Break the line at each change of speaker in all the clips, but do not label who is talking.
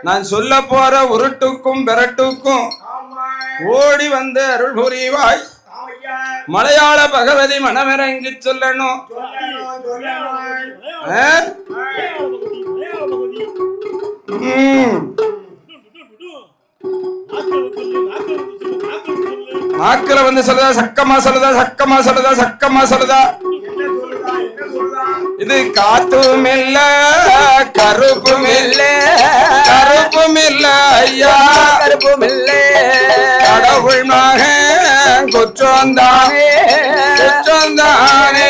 நான் சொல்ல போற உருட்டுக்கும் பெரட்டுக்கும் ஓடி வந்து அருள் புரிவாய். மலையாள பகவதி மனமிறங்கி சொல்லணும். நாக்கில வந்து சொல்லுதா, சக்கமா சொல்லுதா, சக்கமா சொல்லுதா, சக்கமா சொல்லுதா. இது காத்தும் இல்ல கருப்பும் இல்ல, கருப்பும் இல்ல ஐயா, கருப்பும் இல்ல. கடவுள் மகன் குற்றந்தானே, குற்றந்தானே,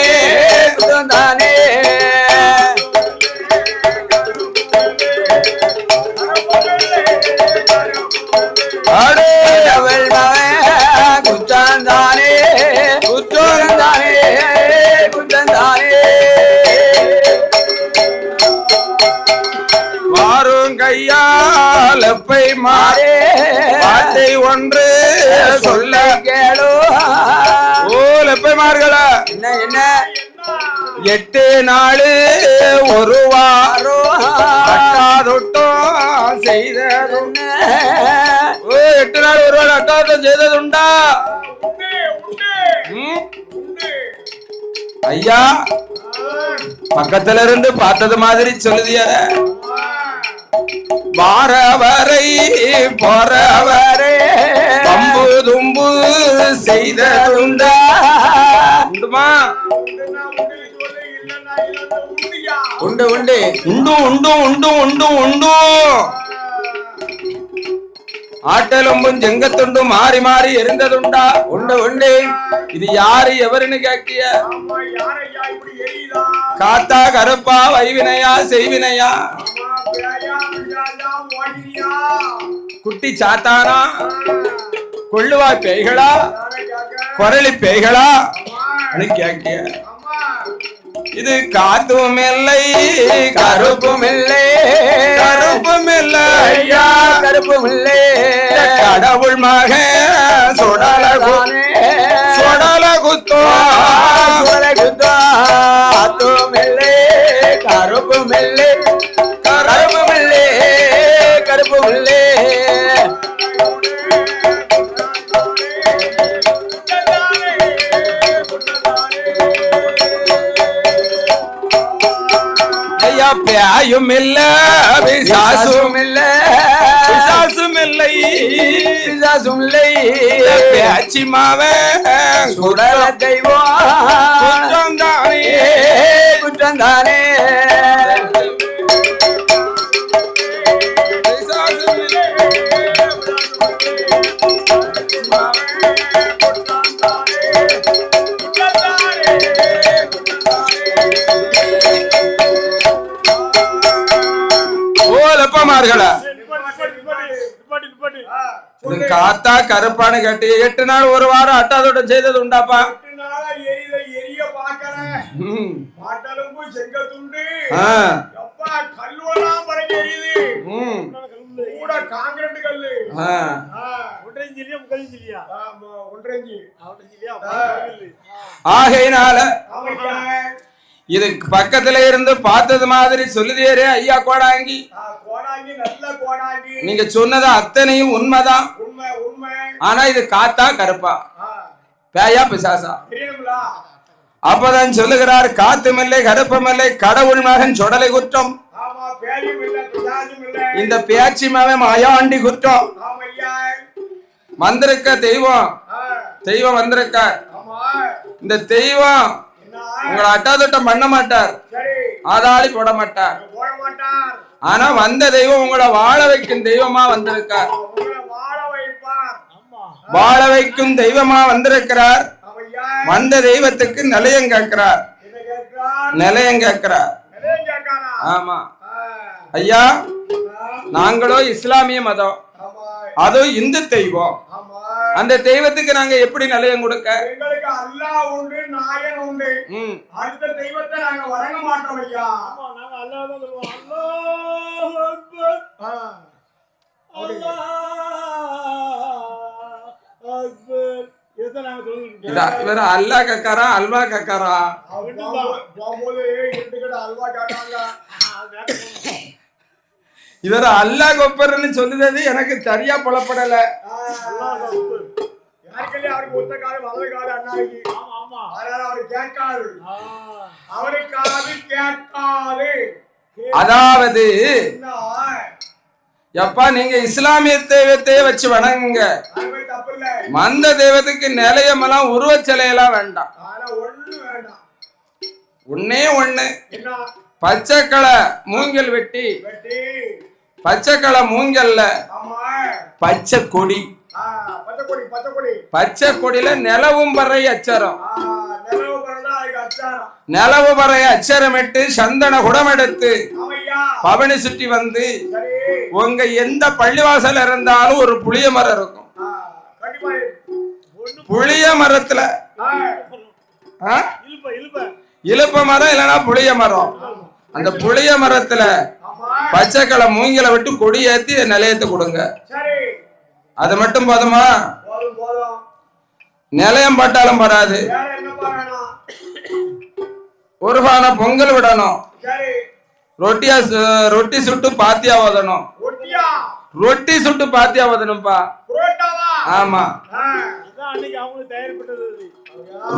குற்றந்தானே. கடவுள் மகன் குற்றந்தானே, குற்றந்தானே, குற்றந்தானே. மாறும் கையால் எப்பை மாறே வார்த்தை ஒன்று சொல்ல கேளோ. ஓ லெப்பைமார்களா, என்ன என்ன 8 நாள் ஒரு வாரம் அட்டாதொட்டம் செய்ததுண்ட. ஓ 8 நாள் ஒரு வாரம் அட்டாதொட்டம் செய்ததுண்டா? ஐயா பக்கத்துல இருந்து பார்த்தது மாதிரி சொல்லுதிய. வாரவரை போறவரை பம்பு தும்பு செய்ததுண்டா? உண்டுமா? உண்டு உண்டு உண்டு உண்டு உண்டு உண்டு உண்டு. ஆட்டலொம்பும் செங்கத்துண்டும் மாறி மாறி எரிந்ததுண்டா? உண்டு உண்டு. இது யாரு எவருன்னு கேட்கிய? காத்தா கருப்பா வைவினையா செய்வினையா? குட்டி சாத்தானா கொள்ளுவா பேய்களா குரளி பேய்களா கேட்கிய? இது காத்தும் இல்லை கருப்பும் இல்லை, கருப்பும் இல்லை ஐயா, கருப்பும் இல்லை. கடவுள் மகன் சொடலகுத்தோ, சொடலகுத்தோ, சொடலகுத்தோ. காத்தும் இல்லை கருப்பும் இல்லை, கருப்பும் இல்லை, கருப்பும் இல்லை. பியாயும் இல்ல பிசாசும் இல்ல, பிசாசும் இல்லை, பிசாசும் இல்லை. பேச்சி மாவன் குடல தெய்வம் குற்றந்தானே, குற்றந்தானே. காத்தா கருப்பான்னு கேட்டு 8 நாள் ஒரு வாரம் அட்டாதோட்டம் செய்தது உண்டாப்பா? ஆகையினால இது பக்கத்துல இருந்து பார்த்தது மாதிரி சொல்லுதேரே ஐயா கோடாங்கி. நீங்க சொன்னது அத்தனையும் உண்மைதான். ஆனா இது காத்தா கருப்பா பேயா பிசாசா? அப்பதான் சொல்லுகிறார், காத்துமில்லை கருப்பமில்லை கடவுள் மகன் சொடலை குற்றம். இந்த பேச்சி மகன் மாயாண்டி குற்றம். வந்திருக்க தெய்வம், தெய்வம் வந்திருக்க. இந்த தெய்வம் உங்களை அட்டாதொட்டம் பண்ண மாட்டார், ஆதாளி போட மாட்டார். ஆனா வந்த தெய்வம் உங்களை வாழ வைக்கும் தெய்வமா வந்திருக்கார், வாழ வைக்கும் தெய்வமா வந்திருக்கிறார். வந்த தெய்வத்துக்கு நிலையம் கேட்கிறார், நிலையம் கேட்கிறார். ஆமா ஐயா, நாங்களோ இஸ்லாமிய மதம், அதோ இந்து தெய்வம். அந்த தெய்வத்துக்கு நாங்க எப்படி நிலையம் கொடுக்க?
எங்களுக்கு அல்லாஹ் உண்டு, நாயன் உண்டு. அடுத்த தெய்வத்தை நாங்க வணங்க மாட்டோம் ஐயா. ஆமா, நாங்க அல்லாஹ் தான் சொல்லுவோம். அல்லாஹ் அக்பர். அல்லாஹ் அக்பர். இத நாங்க சொல்லிட்டோம்.
இவர அல்லாஹ் கக்கறா, அல்வா கக்கறா.
போம்போது எட்டுக்கிட்ட அல்வா கேட்டாங்க.
இவர் அல்லா கொப்பர்னு சொல்லுறது எனக்கு சரியா புலப்படல.
அவருக்கு ஒத்த காலம் வலது காலம் அண்ணாவுக்கு. அதனால அவரு கேட்காது, அவருக்காது கேட்காது.
அதாவது எப்பா நீங்க இஸ்லாமிய தெய்வத்தையே வச்சு வணங்குங்க, மந்த தெய்வத்துக்கு நிலையமெல்லாம் உருவச்சிலையெல்லாம் வேண்டாம். ஒன்னே ஒண்ணு, பச்சைக்களை மூங்கல் வெட்டி, பச்சைக்களை மூங்கல்ல பச்சை கொடி, பச்சை கொடியில நிலவும் பறை அச்சரம், நிலவு பறை அச்சரமிட்டு சந்தன குடம் எடுத்து பவனி சுற்றி வந்து உங்க எந்த பள்ளிவாசல் இருந்தாலும் ஒரு புளிய மரம் இருக்கும். புளிய மரத்துல இலுப்ப மரம் இல்லைன்னா புளிய மரம், அந்த புளிய மரத்துல பச்சைக்களை மூங்கில விட்டு கொடி ஏத்தி நிலையத்தை கொடுங்க. அது மட்டும் போதுமா? நிலையம் பட்டாலும் வராது. ஒரு பானை பொங்கல் விடணும், ரொட்டி சுட்டு பாத்தியா ஓதணும், ரொட்டி சுட்டு பாத்தியா ஓதணும்பா. ஆமா,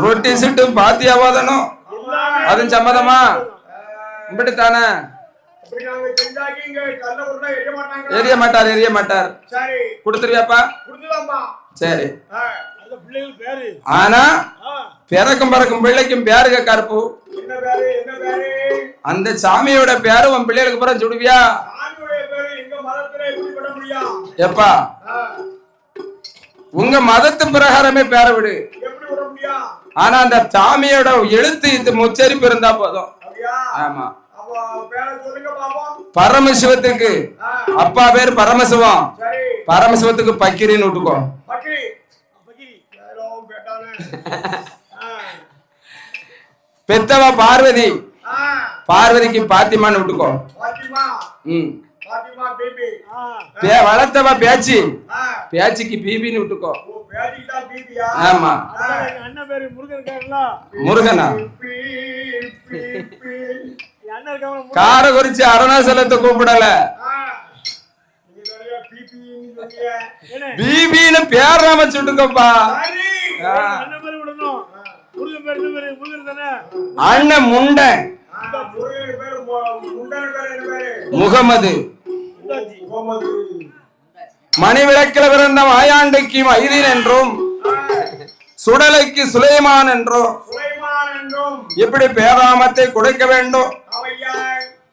ரொட்டி சுட்டு பாத்தியா ஓதணும். அது சம்மதமா? இப்படி தானே? எரிய மாட்டார், எரிய மாட்டார். கொடுத்துருவியாப்பா? சரி. ஆனா பிறக்கும் பறக்கும் பிள்ளைக்கும் பேருக கருப்பு, அந்த சாமியோட பேரு உன் பிள்ளைகளுக்கு பிறகு சுடுவியா? எப்பா உங்க மதத்து பிரகாரமே பேர விடு, ஆனா அந்த சாமியோட எழுத்து இது முச்சரிப்பு இருந்தா போதும். ஆமா, பரமசிவத்துக்கு அப்பா பேரு பரமசிவம், பரமசிவத்துக்கு பக்கிரின்னு விட்டுக்கோ. பெத்தவா பார்வதி, பார்வதிக்கு பாத்திமான்னு விட்டுக்கோ. வளர்த்தவா பேச்சு, பேச்சுக்கு பீபின்னு விட்டுக்கோ. ஆமா, முருகனா கார குறிச்சி அருணாசலத்தை கூப்பிடல, பீபின்னு பேர் அமைச்சு விட்டுக்கப்பா. அண்ணன் முண்டன் முகமது, மணி விளக்கில் பிறந்த மாயாண்டைக்கு மைதீன் என்றும் சுடலைக்கு சுலைமான் என்றும் இப்படி பேராமத்தை கொடுக்க வேண்டும்.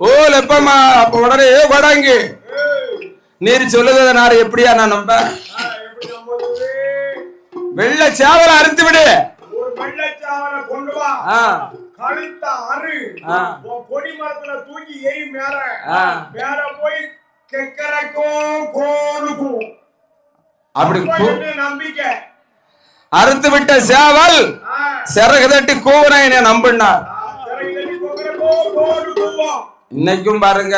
ஓ லெப்பமா, அப்ப உடனே வடங்கு நீர் சொல்லுதனால எப்படியா நான் நம்ப? வெள்ள சேவலை அறுத்து விடு,
கொடி மரத்துல தூக்கி எரி மேல மேல போய்
அப்படி
நம்பிக்கை.
அறுத்து விட்ட சேவல் சிறகு தட்டி கூவனை நம்பினார். இன்னைக்கும் பாருங்க,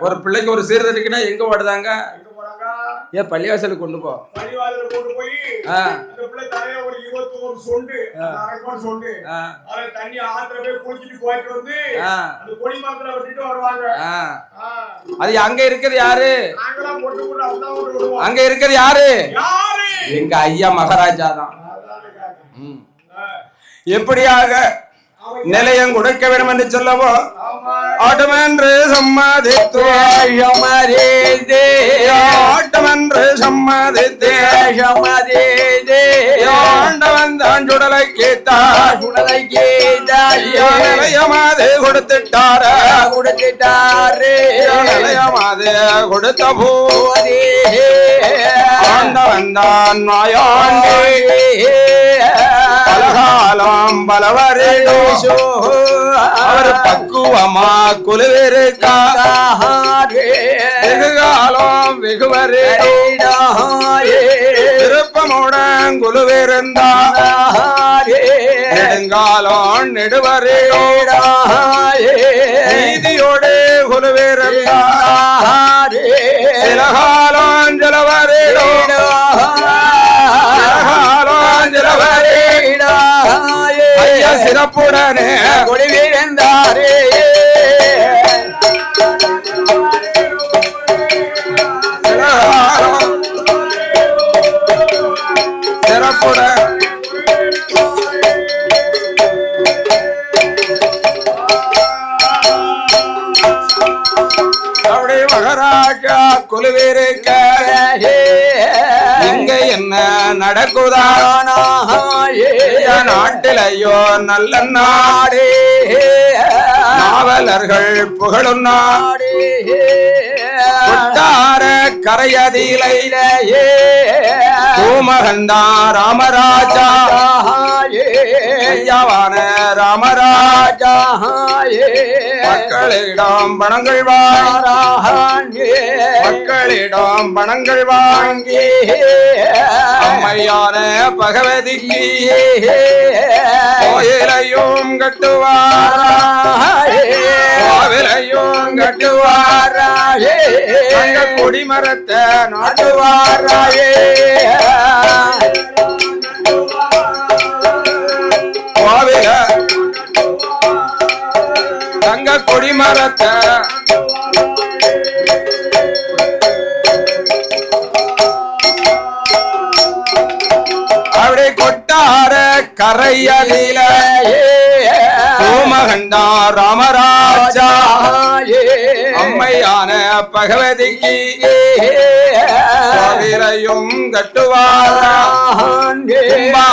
ஒரு பிள்ளைக்கு ஒரு சீர்திருத்தினா எங்க ஓடுதாங்க? ஏன் பள்ளிவாசலுக்கு கொண்டு போ,
பள்ளிவாசலுக்கு கொண்டு போய் அந்த பிள்ளை தலைய ஒரு 21 சொண்டு அரக்கோன் சொண்டு அத தண்ணி ஆத்துல போய் குளிச்சிட்டு போயிட்டு வந்து அந்த கொடி மரத்துல விட்டுட்டு வருவாங்க.
அது அங்க இருக்குது யாரு?
நாங்கலாம் போட்டு போட்டு அதான் விடுவோம்.
அங்க இருக்குது யாரு? எங்க ஐயா மகாராஜா தான். எப்படியாக நிலையம் கொடுக்க வேண்டும் என்று சொல்லவோ ஆட்டமென்று சம்மதித்து ஆட்டமென்று சம்மதித்து ஆண்டவன் தான் சுடலை கேட்டார், சுடலை கேட்டார் நிலையமாது கொடுத்துட்டாரு, கொடுத்துட்டாரு நிலையமாது கொடுத்த போதே ஆண்டவன் தான் மாயாண்டே பலகாலம் பலவரேடோ அவர் பக்குவமா குலுவிருக்கா வெகுகாலம் வெகுவரேடோ விருப்பமுடன் குலுவிருந்தார் நெடுங்காலம் நெடுவரேடோ நீதியோடு குலுவிருந்தார் சிலகாலம் ஜலவரேடோ சிறப்புடனே கொடிவிருந்தாரே கொலுவிருக்க இங்க என்ன நடக்குதா நாட்டிலையோ நல்ல நாடே நாவலர்கள் புகழும் நாடே கொட்டார கரையதிலையே பூமகந்தா ராமராஜா ஐயாவான ராமராஜா மக்களிடம் பணங்கள் மக்களிடம் பணங்கள் வாங்கி அம்மையான பகவதிக்கு கோயிலையும் கட்டுவார் கோவிலையும் கட்டுவாராயே கொடிமரத்தை நாட்டுவாராயே கோவில தங்க கொடிமரத்தை அப்படி கொட்டார கரையதில பூமகண்டா ராமராஜா அம்மையான பகவதிக்கு கோவிலையும் கட்டுவாரா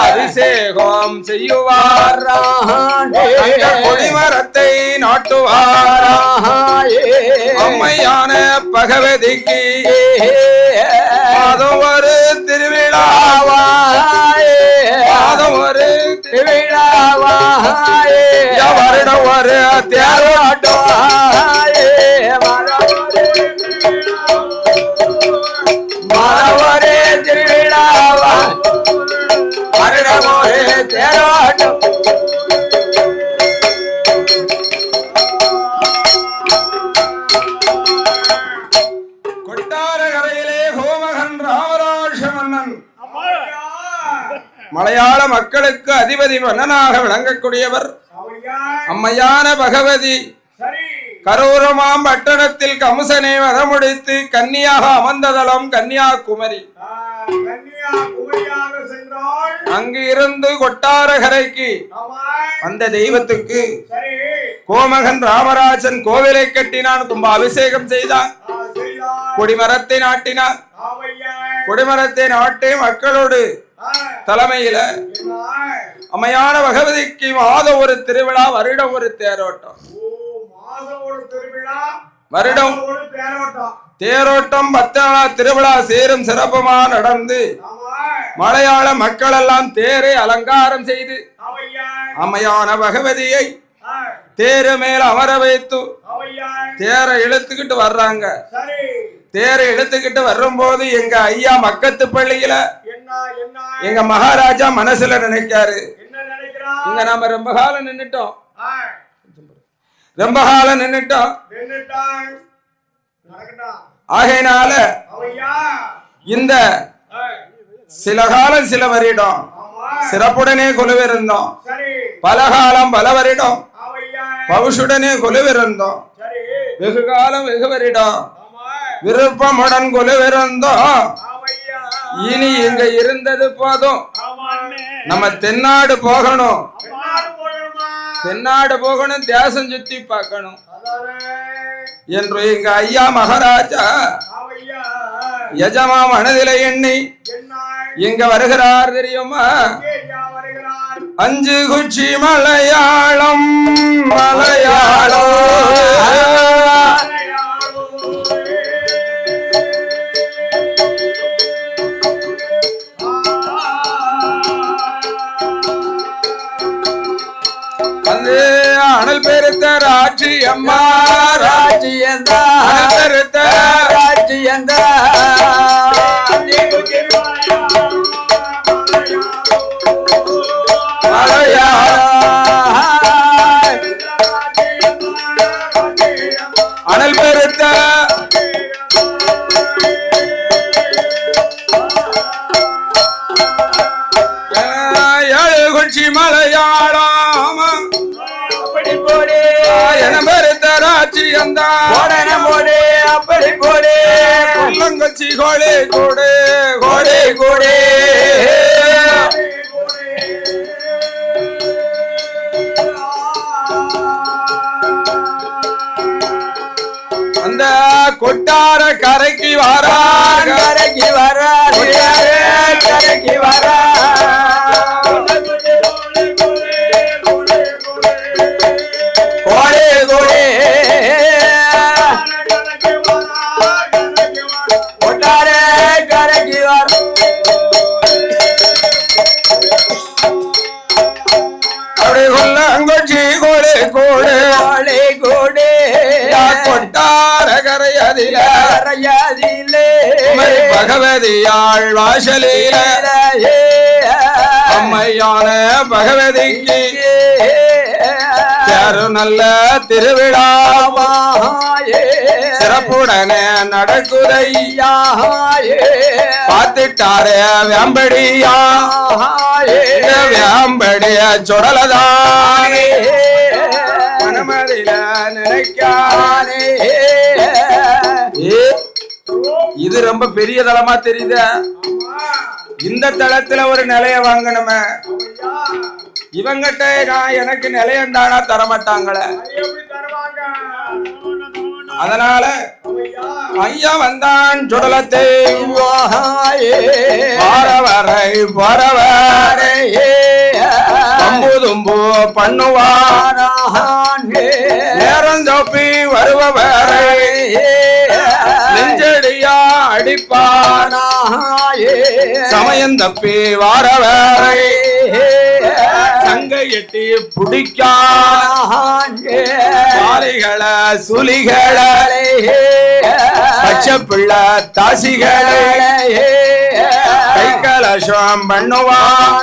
அபிஷேகம் செய்யுவாரா கொடிமரத்தை நாட்டுவாரா அம்மையான பகவதிக்கு மாதம் ஒரு திருவிழாவாயே மாதம் ஒரு திருவிழாவாயே வருடம் ஒரு தேரோட்டவாயே மரவரே திருவிழாவா வருடம் ஒரு தேரோட்டம் மலையாள மக்களுக்கு அதிபதி மன்னனாக விளங்கக்கூடியவர் அம்மையான பகவதி கரூரமாம் பட்டணத்தில் கமுசனை வதமுடித்து கன்னியாக அமர்ந்ததலம் கன்னியாகுமரி அங்கு இருந்து கொட்டாரகரைக்கு அந்த தெய்வத்துக்கு கோமகன் ராமராஜன் கோவிலை கட்டினான் கும்ப அபிஷேகம் செய்தான் கொடிமரத்தை நாட்டினான் கொடிமரத்தை நாட்டி மக்களோடு தலைமையில அம்மையான பகவதிக்கு மாத ஒரு திருவிழா வருடம் ஒரு தேரோட்டம் வருடம் தேரோட்டம் 10 நாள் திருவிழா சேரும் சிறப்புமா நடந்து மலையாள மக்கள் எல்லாம் தேரை அலங்காரம் செய்து அம்மையான பகவதியை தேரு மேல அமர வைத்து தேரை இழுத்துக்கிட்டு வர்றாங்க தேரை இழுத்துக்கிட்டு வரும்போது எங்க ஐயா மக்கத்து பள்ளியில எங்க மகாராஜா மனசுல நினைக்காரு இங்க நாம ரொம்ப காலம் நின்னுட்டோம் ரொம்ப காலம் நின்னுட்டோம் ஆகையினால இந்த சில காலம் சில வருடம் சிறப்புடனே கொலுவிருந்தோம் பல காலம் பல வருடம் பவுஷுடனே கொலுவிருந்தோம் வெகு காலம் வெகு வருடம் விருப்பமுடன் கொலுவிருந்தோம் இனி இங்க இருந்தது போதும் நம்ம தென்னாடு போகணும் தென்னாடு போகணும் தேசம் சுத்தி பார்க்கணும் என்று எங்க ஐயா மகாராஜா எஜமா மனதில எண்ணி இங்க வருகிறார் தெரியுமா 5 குச்சி மலையாளம் மலையாளம் அனல் பெருத்த ராட்சி அம்மா ராட்சி எந்த பெருத்த ராட்சி எந்த அனல் பெருத்த குச்சி மலையாளம் ராட்சி அந்த அப்படி போடே கொல்லங்கச்சி கோடே கோடே கோடே கோடே அந்த கொட்டா கொட்டார கரைக்கு வாரார்
கரைக்கு வராரு கரைக்கு வரா கோடே கோடே கொட்டாரே கரைக்கு வர
அப்படி கொல்லங்கொச்சி கோடே கோடே
கோடே கோடே
கொட்டார கரையதில
கரையாதிலே
பகவதியாள் வாசலில அம்மையான பகவதிக்கு யாரு நல்ல திருவிழாவாயே சிறப்புடனே நடக்குதையா பார்த்துட்டாரே வேம்படியா வேம்படிய சுடலதானே மனமதில நினைக்கானே இது ரொம்ப பெரிய தளமா தெரியுது. இந்த தளத்துல ஒரு நிலைய வாங்கணுமே, இவங்கிட்ட நான் எனக்கு நிலையண்டானா தரமாட்டாங்களே. அதனால ஐயா வந்தான் சுடலத்தை வாரவரை வரவரை தும்பு பண்ணுவான் நேரம் தப்பி வருபவரை நெஞ்சடியா அடிப்பானா சமயம் தப்பி வாரவரை சங்கை எட்டி புடிக்காலிகளை சுலிகளை பச்சை பிள்ளை தாசிகளை கை கலசம் பண்ணுவான்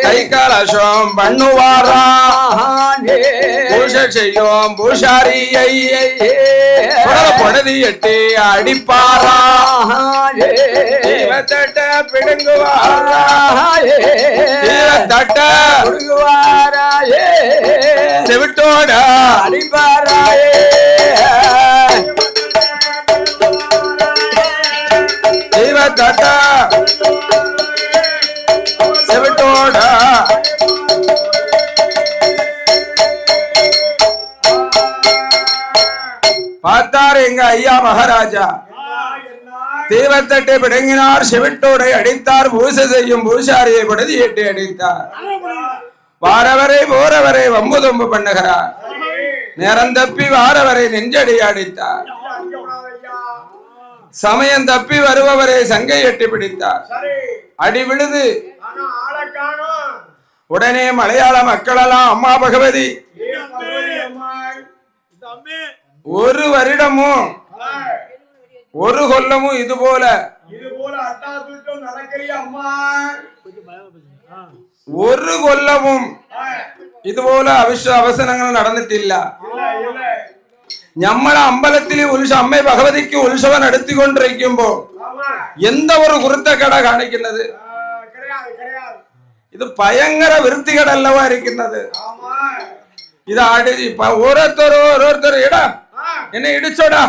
கை கலசம் பண்ணுவாரா பூஜை செய்யும் பூசாரியை பொழுதி எட்டி அடிப்பாரா தட்ட பிடுங்குவாரா தட்ட பிடுங்குவாராயே செவிட்டோட அடிப்பாராயே தட்ட செவிட்டோட பார்த்தார் எங்க ஐயா மகாராஜா. தீவத்தட்டை பிடுங்கினார், செவிட்டோடை அடித்தார், பூசை செய்யும் பூசாரியை படுதி எட்டி அடித்தார். வாரவரை போறவரை வம்பு தொம்பு பண்ணுகிறார். நேரம் தப்பி வாரவரை நெஞ்சடி அடித்தார். சமயம் தப்பி வருபவரை சங்கை எட்டி பிடித்தார். அடி விழுது. உடனே மலையாள மக்களெல்லாம் அம்மா பகவதி ஒரு வருடமும் ஒரு கொல்லமும் இது போல ஒரு கொல்லமும் இது போல அவசரங்கள் நடന്നിട്ടില്ല. ഞമ്മളെ അമ്പലത്തിൽ അമ്മ ഭഗവതിക്ക് ഉത്സവം നടത്തിക്കൊണ്ടിരിക്കുമ്പോ എന്താ ഒരു കുരുത്തക്കട കാണിക്കുന്നത്? ഇത് ഭയങ്കര വൃത്തികേടല്ലവാ ഇരിക്കുന്നത്. ഇത് ഓരോരുത്തരും ഇടാ എന്നെ ഇടിച്ചോടാ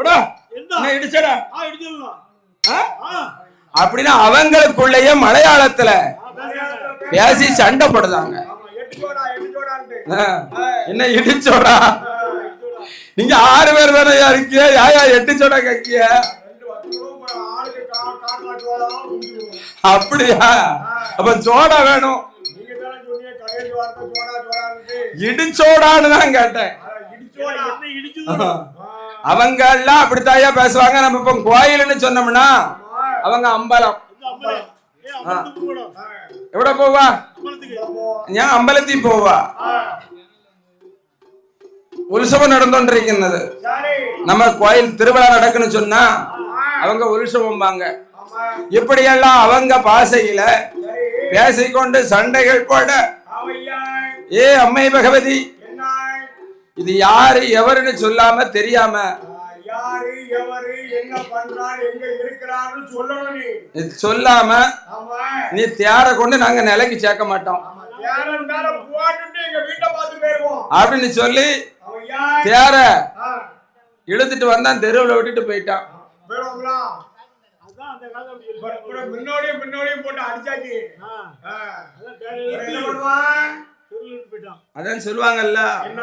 ഇടാ എന്നെ இடிச்சடா அப்படின்னா அவங்களுக்குள்ளேயே மலையாளத்துல பேசி சண்டை போடுறாங்க. என்ன இடிச்சோடா, நீங்க 6 பேர் தானே இருக்கிய, யாயா 8 சோடா கக்கிய? அப்படியா? அப்ப சோடா வேணும். இடிச்சோடான்னு தான் கேட்டேன். அவங்க எல்லாம் அப்படித்தாயா பேசுவாங்க. நம்ம இப்ப கோயில்னு சொன்னோம்னா அவங்க அம்பலம். எവിടെ போவா? ഞാൻ അമ്പലത്തിൽ പോവാ. ഉത്സവം നടന്നുകൊണ്ടിരിക്കുന്നത്. நம்ம கோயில் திருவிழா நடக்குன்னு சொன்னா அவங்க உற்சவம்பாங்க. இப்படியெல்லாம் அவங்க பாசையில பேசிக்கொண்டு சண்டைகள் போட, ஏ அம்மை பகவதி, இது யாரு எவருன்னு சொல்லாம தெரியாம சொல்லாம நீ தியார கொண்டு நாங்க நிலைக்கு சேர்க்க மாட்டோம் அப்படின்னு சொல்லி தியார இழுத்துட்டு வந்தான், தெருவில் விட்டுட்டு போயிட்டான். அதான் சொல்லுவாங்கல்ல,
என்ன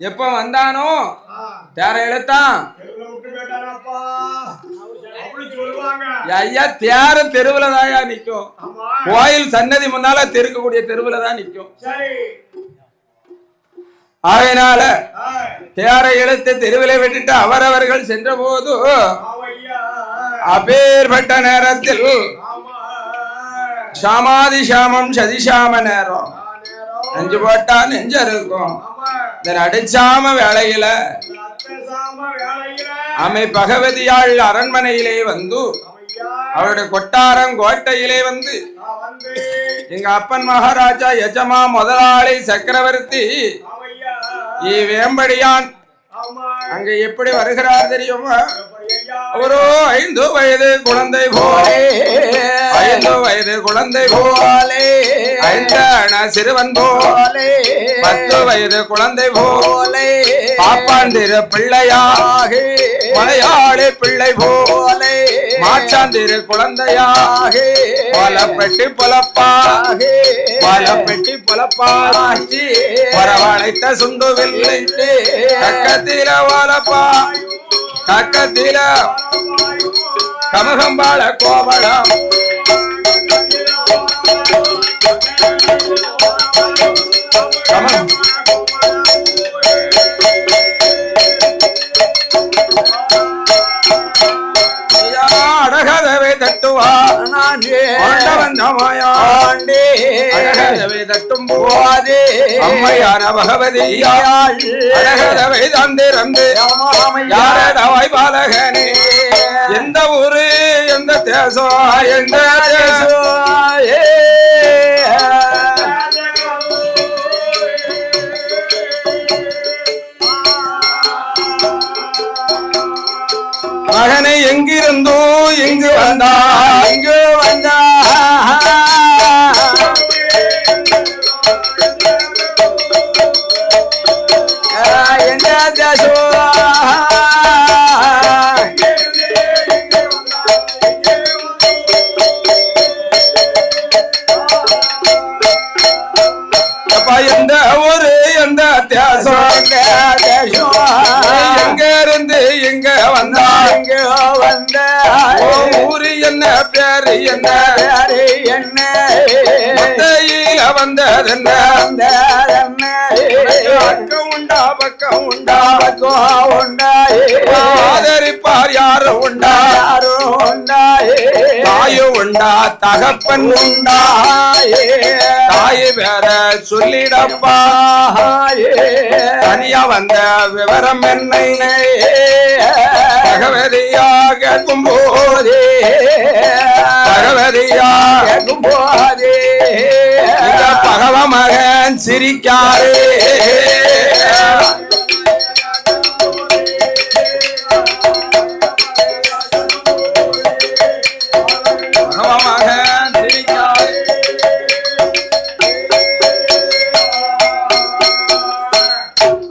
எப்ப வந்தானோ
ஆ,
தேர இழுத்தான்.
தெருவுல விட்டு போயிட்டானப்பா அப்படி சொல்லுவாங்க.
ஐயா தேர தெருவுல தாயா நிக்கும்.
ஆமா
கோயில் சன்னதி முன்னால தெருக்கக்கூடிய தெருவுல தான் நிக்கும்.
சரி
அதனால
ஆ,
தேரை இழுத்து தெருவிலை விட்டுட்டு அவரவர்கள் சென்ற போது
ஆவையா
அப்பேற்பட்ட நேரத்தில்
ஆமா
சாமாதி சாமம் சதிசாம நேரம்
நேரம்
நெஞ்சு போட்டா நெஞ்ச இருக்கும்.
ஆமா
இந்த நடிச்சாம வேளையில
அத்தசாம வேலையில
அமை பகவதியாள் அரண்மனையிலே வந்து
ஆவையா
அவருடைய கொட்டாரம் கோட்டையிலே வந்து
வந்து
எங்க அப்பன் மகாராஜா எஜமா முதலாளி சக்கரவர்த்தி
ஆவையா
வேம்படியான்
ஆமா
அங்க எப்படி வருகிறார் தெரியுமா?
எப்படியா
ஒரு 5 வயது குழந்தை போலே, 5 வயது குழந்தை போலே, 5 சிறுவன் போலே, 10 வயது குழந்தை போலே, பாப்பாண்டிரு பிள்ளையாக மலையாளி பிள்ளை போலே, மாற்றாந்திரு குழந்தையாக பலப்பெட்டி பொலப்பாக பலப்பெட்டி பொலப்பாகி வரவழைத்த சுண்டுவில்லை கக்கத்தில வளப்பா கக்கத்தில கமகம்பாள கோபலம் கமகம் அடகதவை தட்டுவா அடகதவை தட்டும் போதே அம்மையான பகவதியாள் அடகதவை தந்திரந்து யாரடவாய் பாலகனே எந்த ஊரு எந்த தேசம் எந்த தேசம் மகனை எங்கிருந்தோ இங்கு வந்தா இங்கு வந்தா என்ன தேசோ அப்பா எந்த ஊரு எந்த தேசம் எங்க இருந்து இங்க வந்தா இங்க வந்த ஊரு என்ன பேரு என்ன பேரு என்ன மத்தையில வந்தது என்ன அக்கம் உண்டா பக்கம் உண்டா பக்கம் உண்டா ஆதரிப்பார் யாரு உண்டா யாரு உண்டா தாயு உண்டா தகப்பன் உண்டா தாய் வேற சொல்லிடப்பா தனியா வந்த விவரம் என்னை பகவதியாக கும்போதே பகவதியாக கும்போதே பகவ மகன் சிரிக்காரே பகவ மகன் சிரிக்காரே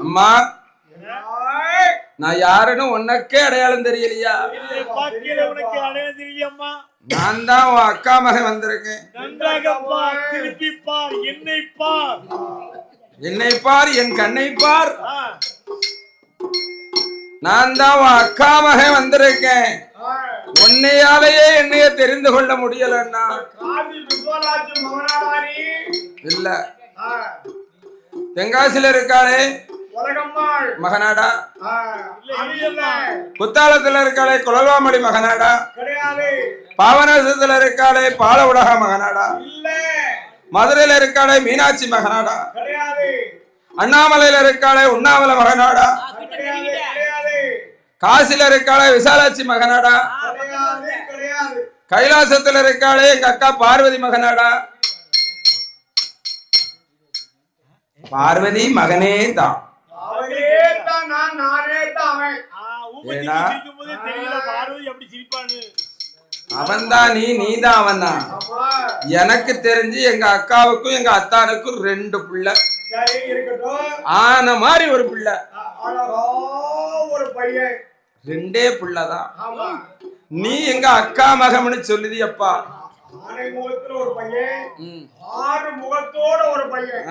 அம்மா நான் யாருன்னு உனக்கே அடையாளம் தெரியலையா? நான் தான் உன் அக்கா மகன் வந்திருக்கேன். என்னை பார் என் கண்ணை பார். நான் தான் உன் அக்கா மகன் வந்திருக்கேன். உன்னையாலேயே என்னைய தெரிந்து கொள்ள முடியலன்னா இல்ல தென்காசில இருக்காளே மகனாடா, குத்தாலத்துல இருக்காளே குலவாமடி மகனாடா, பாவநாசத்துல இருக்காளே பால உலக மகனாடா, மதுரையில இருக்காளே மீனாட்சி மகனாடா, அண்ணாமலையில இருக்காளே உண்ணாமலை மகனாடா, காசில இருக்காளே விசாலாட்சி மகனாடா, கைலாசத்துல இருக்காளே எங்க அக்கா பார்வதி மகனாடா. பார்வதி மகனே தான். அவன்தான் நீதான் அவன் தான். எனக்கு தெரிஞ்சு எங்க அக்காவுக்கும் எங்க அத்தானுக்கும் 2 பிள்ளை. ஆன மாதிரி ஒரு பிள்ளை,
ஒரு பையன்,
2 பிள்ளைதான். நீ எங்க அக்கா மகம்னு சொல்லுதியப்பா.
ஆனை முகத்துல ஒரு பையன், ஆறு முகத்தோட ஒரு பையன்.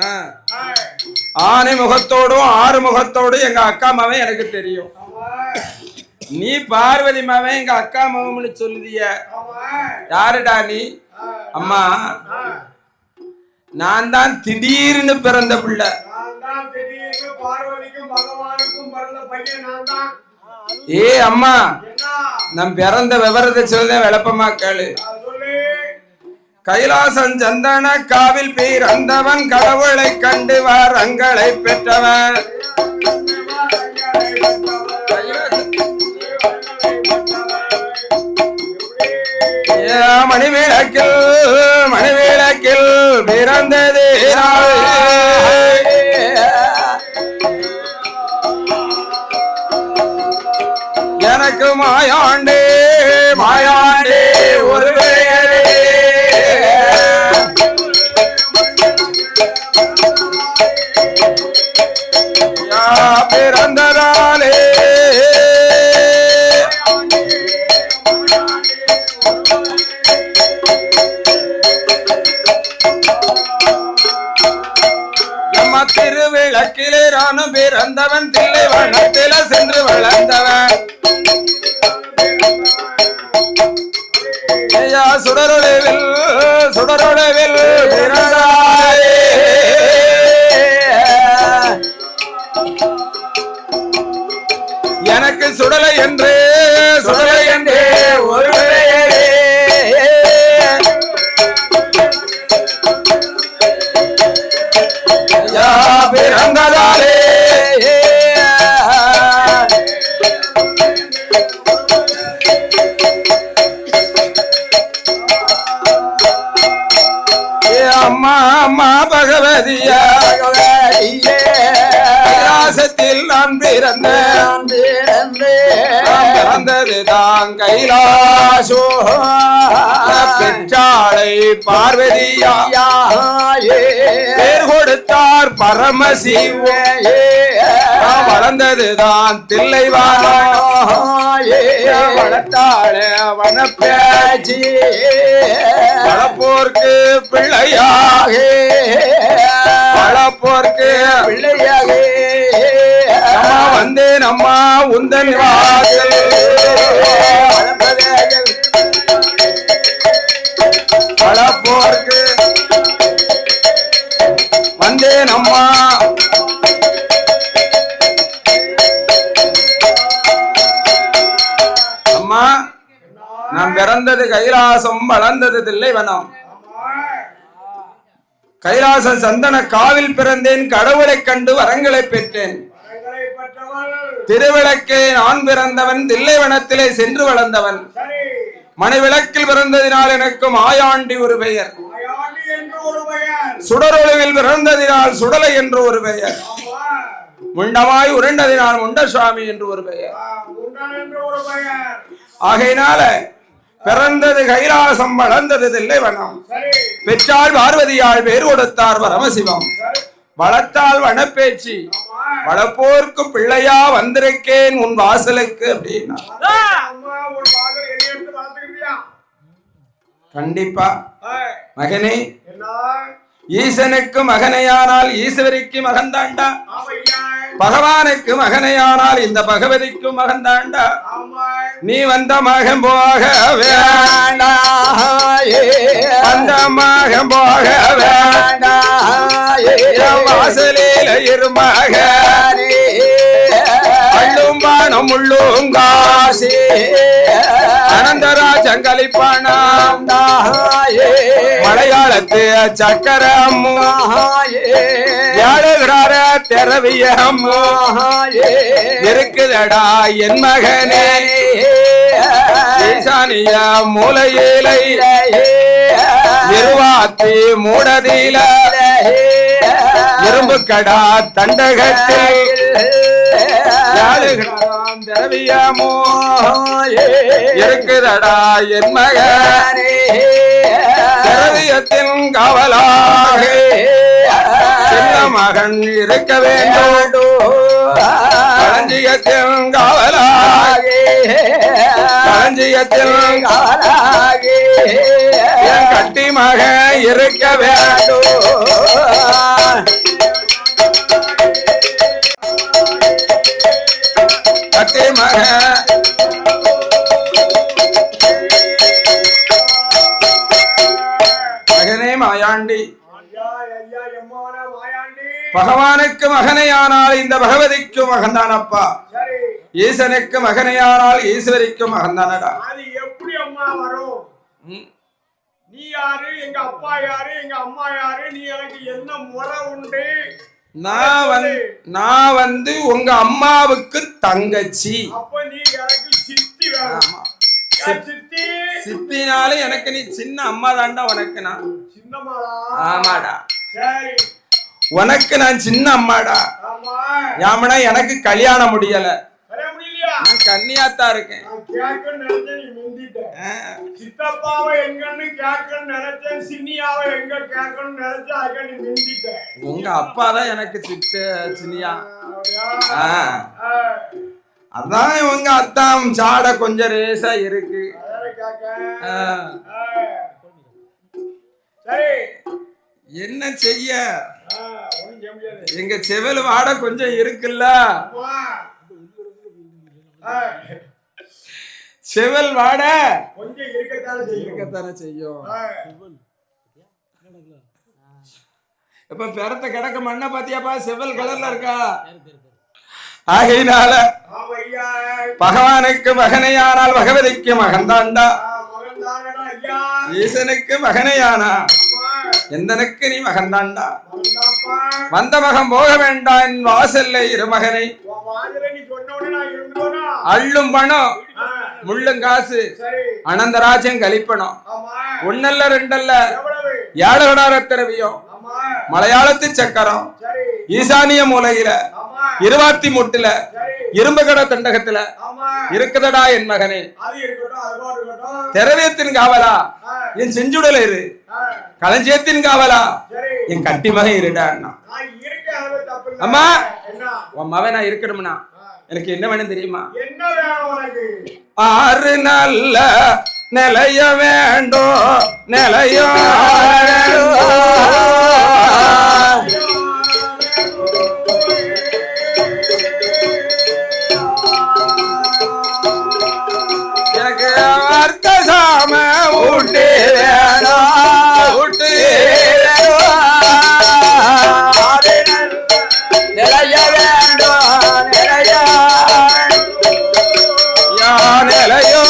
ஆனை முகத்தோடும் ஆறு முகத்தோடும் எங்க அக்கா மவன் எனக்கு தெரியும். நீ பார்வதி மவன் எங்க அக்கா மவன்னு சொல்லுதிய. யாருடா நீ? அம்மா, நான் தான் திடீர்னு பிறந்த பிள்ளை.
பார்வதிக்கும் பகவானுக்கும் பிறந்த பையன் நான் தான்.
ஏ அம்மா, நான் பிறந்த விவரத்தை சொல்ல விளப்பமா கேளு. கைலாசம் சந்தன காவில் பிறந்தவன், கடவுளை கண்டு வரங்களை பெற்றவன். மணிவிளக்கில் மணிவிளக்கில் பிறந்தது எனக்கு மாயாண்டே மாயாண்டே ஒரு பிறந்ததாலே திருவிளக்கிலே ரானும் பிறந்தவன், தில்லை வனத்தில சென்று வளர்ந்தவன். சுடரொளிவில் சுடரொளிவில் பிறந்தாயே எனக்கு சுடலை என்று சுடலை என்று ஒரு பிறந்ததாலே அம்மா அம்மா பகவதியா கைலாசத்தில் நான் பிறந்தது தான் கைலாசோ பெற்றாளை பார்வதியா பேர் கொடுத்தார் பரமசிவ வளர்ந்ததுதான் தில்லைவானோ வளர்த்தாள வனப்பேச்சி வளப்போர்க்கு பிள்ளையாக வளப்போர்க்கு பிள்ளையாக வந்தேன் அம்மா உந்தன் வாசல் வளப்போர்க்கு வந்தேன் அம்மா. அம்மா, நான் பிறந்தது கைலாசம், வளர்ந்தது தில்லைவனம். கைலாசம் சந்தன காவில் பிறந்தேன், கடவுளை கண்டு வரங்களை பெற்றேன். திருவிளக்கே நான் பிறந்தவன், தில்லைவனத்திலே சென்று வளர்ந்தவன். மணிவிளக்கில் பிறந்ததினால் எனக்கு மாயாண்டி ஒரு பெயர், சுடரொளிவில் பிறந்ததினால் சுடலை என்று ஒரு பெயர், முண்டமாய் உருண்டதினால் முண்டசுவாமி என்று ஒரு பெயர். ஆகையினால பிறந்தது கைலாசம், வளர்ந்தது தில்லைவனம். பெற்றால் பார்வதியால் பேர் கொடுத்தார் பரமசிவம். வளர்த்தால் வனப்பேச்சி வளப்போர்க்கு பிள்ளையா வந்திருக்கேன் உன் வாசலுக்கு அப்படின்னா. கண்டிப்பா மகனே, ஈசனுக்கு மகனையானால் ஈஸ்வரிக்கு மகன்தாண்டா, பகவானுக்கு மகனையானால் இந்த பகவதிக்கு மகன்தாண்டா. நீ வந்த மகன் போக வேண்டா, அந்த மகன் போக வேண்டா, வாசலில் இருமக அள்ளும் பானம் உள்ளும் காசி அனந்தராஜங்களிப்பானாம் மலையாளத்து சக்கரம் ஏழுகிறார திரவியம் இருக்குதடா என் மகனே. ஈசானிய மூலையிலை இருவாத்தி மூடதில இரும்பு கடா தண்டகத்தில் திரவியமோ இருக்குதடா என் மகனே. திரவியத்தின் காவலாக சின்ன மகன் இருக்க வேண்டும். களஞ்சியத்தில் காவலாகி களஞ்சியத்தில்
காவலாகி
என் கட்டி மக இருக்க வேண்டும் கட்டி மக மகனே மாயாண்டி பகவானுக்கு மகனையானால் இந்த பகவதிக்கு மகன்தானப்பா ஈசனுக்கு மகனையானால் ஈஸ்வரிக்கு மகன்தானடா
அது எப்படி அம்மா வரும் நீ யாரு எங்க அப்பா யாரு எங்க அம்மா யாரு நீ எனக்கு என்ன முறை உண்டு
நான் வந்து உங்க அம்மாவுக்கு தங்கச்சி
அப்ப நீ எனக்கு சித்தி வேணும் சித்தி
சித்தினாலும் எனக்கு நீ சின்ன அம்மா தாண்டா உனக்கு நான்
சின்னமாடா
ஆமாடா
சரி
உனக்கு நான் சின்ன அம்மாடா
ஆமா
யாமனா எனக்கு கல்யாணம் முடியல
வர முடியலையா
நான் கன்னியாத்தான் இருக்கேன்
நான் கேட்கன்னு நினைச்சேன் நீ முந்திட்ட சித்தப்பாவை எங்கன்னு கேட்கன்னு நினைச்சேன் சின்னியாவை எங்க கேட்கணும்னு நினைச்சேன் அதுக்கு நீ முந்திட்ட
உங்க அப்பா தான் எனக்கு சின்னியா அதான் உங்க அத்தாம் சாட கொஞ்சம் ரேசா இருக்கு
சரி
என்ன செய்ய எங்க செவல் வாட கொஞ்சம் இருக்குல்ல செவல் வாட
கொஞ்சம் இருக்கத்தானே
செய்யும் இப்ப பெறத்த கிடக்க மண்ண பாத்தியாப்பா செவல் கலர்ல இருக்கா ஆகையினால பகவானுக்கு மகனையானால் பகவதிக்கு மகன்தாண்டா ஈசனுக்கு மகனையானா எந்தனுக்கு நீ மகன்தாண்டா வந்த மகன் போக வேண்டாம் என் வாசல்ல இருமகனை அள்ளும் பணம் முள்ளும் காசு அனந்தராஜன் கழிப்பணும் ஒன்னல்ல ரெண்டல்ல ஏழகடாரத்திரவியம் மலையாளத்து சக்கரம் ஈசானிய மூலையில 28 இரும்பு கட தண்டகத்துல இருக்குதடா என் மகனே திரவியத்தின் காவலா என் செஞ்சுடல இரு களஞ்சியத்தின் காவலா என் கட்டி மகன் இருடா அம்மா உன் மகன் நான் இருக்கணும்னா எனக்கு என்ன வேணும் தெரியுமா ஆறு நல்ல நிலைய வேண்டும் நிலையோ எனக்கு அர்த்த சாம ஊட்டு ஊட்டு
நிலைய வேண்டும் நிலைய
நிலையோ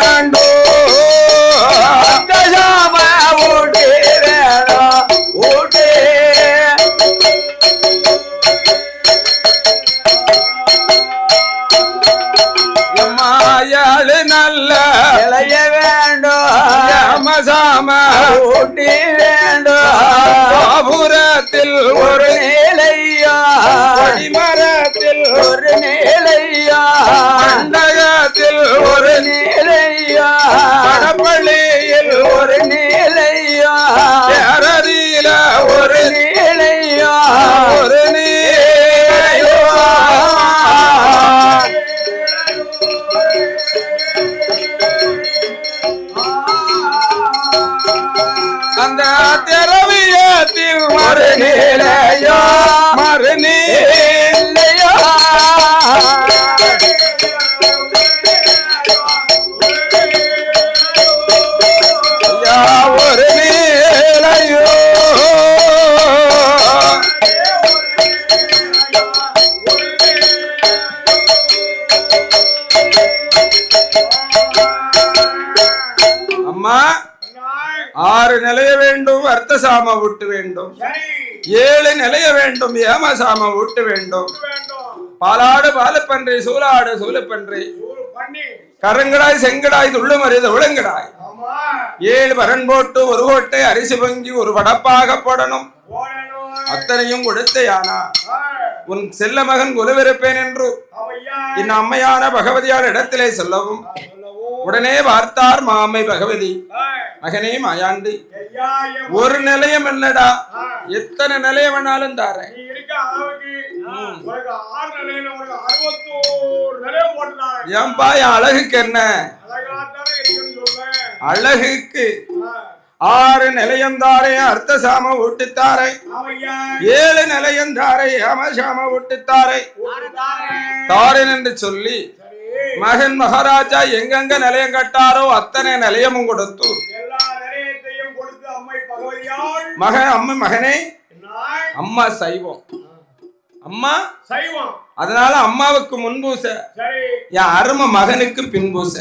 வேண்டும்
ஊட்டி வேணும் ஊட்டி
மாயாளு நல்ல
நிலைய வேண்டும்
யமசாம
ஊட்டி வேண்டும்
கோபுரத்தில்
ஒரு நிலையா
மரத்தில்
ஒரு நிலையா
மண்டகத்தில்
ஒரு நிலையா
படப்பள்ளியில்
ஒரு நிலையா
அரதியில
ஒரு நிலையா
ஒரு நீலையோ அந்த திரவியத்தில் மறுநிலையோ மறுநிலையோ ஒரு நீலையோ அம்மா 6 நிலைய வேண்டும் அர்த்தசாம விட்டு வேண்டும் 7 நிலைய வேண்டும் ஏமசாம விட்டு வேண்டும் பாலாடு பாலப்பன்றி சூலாடு சூலப்பன்றி கருங்கடாய் செங்கடாய் துள்ளுமறித உளங்கடாய் 7 பரன் போட்டு ஒரு கோட்டை அரிசி பொங்கி ஒரு படப்பாக போடணும் அத்தனையும் கொடுத்த யானா உன் செல்ல மகன் குலவிருப்பேன் என்று என் அம்மையான பகவதியார் இடத்திலே சொல்லவும் உடனே பார்த்தார் மாமை பகவதி. மகனே மாயாண்டி, ஒரு நிலையம் இல்லடா, எத்தனை நிலையம் வேணாலும் தாரேன்.
நீ இருக்க அளவுக்கு உனக்கு 6 நிலையம், உனக்கு 61 நிலையம் போட்டுட்டாங்க.
ஏன்பா என் அழகுக்கு என்ன?
அழகாத்தானே இருக்குன்னு சொல்றேன்.
அழகுக்கு 6 நிலையம் தாரை அர்த்த சாம ஊட்டுத்தாரை, 7 நிலையம் தாரை அமசாம ஊட்டுத்தாரை தாரேன் என்று சொல்லி மகன் மகாராஜா எங்கெங்க நிலையம் கட்டாரோ அத்தனை நிலையமும் கொடுத்து
எல்லா நிலையத்தையும் கொடுத்து அம்மை பகவதியாள்
மகனே அம்மா சைவம், அம்மா
சைவம்,
அதனால அம்மாவுக்கு முன்பூச, என் அருமை மகனுக்கு பின்பூச.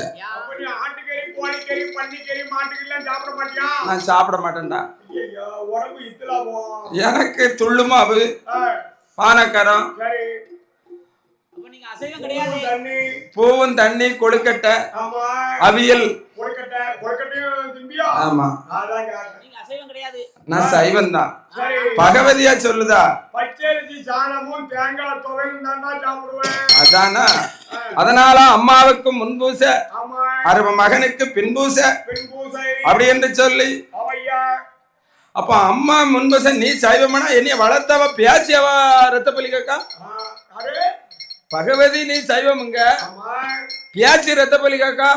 ஆட்டுக்கறி, கோழிக்கறி, பன்னிக்கறி, மாட்டுக்கறி சாப்பிட மாட்டியா?
நான் சாப்பிட மாட்டேன்டா.
உடம்பு இத்தலாமோ?
எனக்கு துள்ளுமாவு, பானக்கரம், பூவும் தண்ணி, கொழுக்கட்டை, அவியல். ஆமா, நான் சைவம் தான். பகவதியா சொல்லுதா?
பச்சரிசி சாணமும் தேங்காய் துவையும் தான் சாப்பிடுவேன்.
அதானா? அதனால அம்மாவுக்கு முன்பூச, அருமை மகனுக்கு பின்பூச அப்படி என்று சொல்லி, அப்ப அம்மா முன்பூச நீ சைவம்னா என்னைய வளர்த்தவ பேச்சியவா ரத்த பலிக்கா? பகவதி நீ சைவமுங்க, பியாச்சி ரத்த பலிக்காக்கா?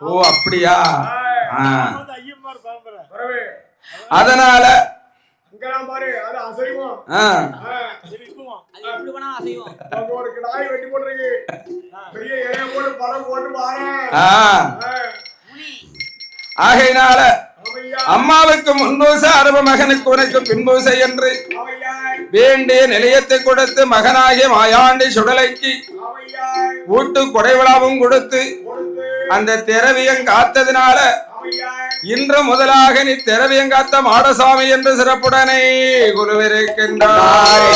ஓ அப்படியா? அதனால ஆகையினால அம்மாவுக்கு முன்பூச, அருமை மகனுக்கு உனக்கு பின்பூச என்று வேண்டிய நிலையத்தை கொடுத்து மகனாகிய மாயாண்டி சுடலைக்கு ஊட்டு கொடைவிழாவும் கொடுத்து அந்த திரவியம் காத்ததினால இன்று முதலாக நீ திரவியம் காத்த மாடசாமி என்று சிறப்புடனே குருவிருக்கின்றாரே.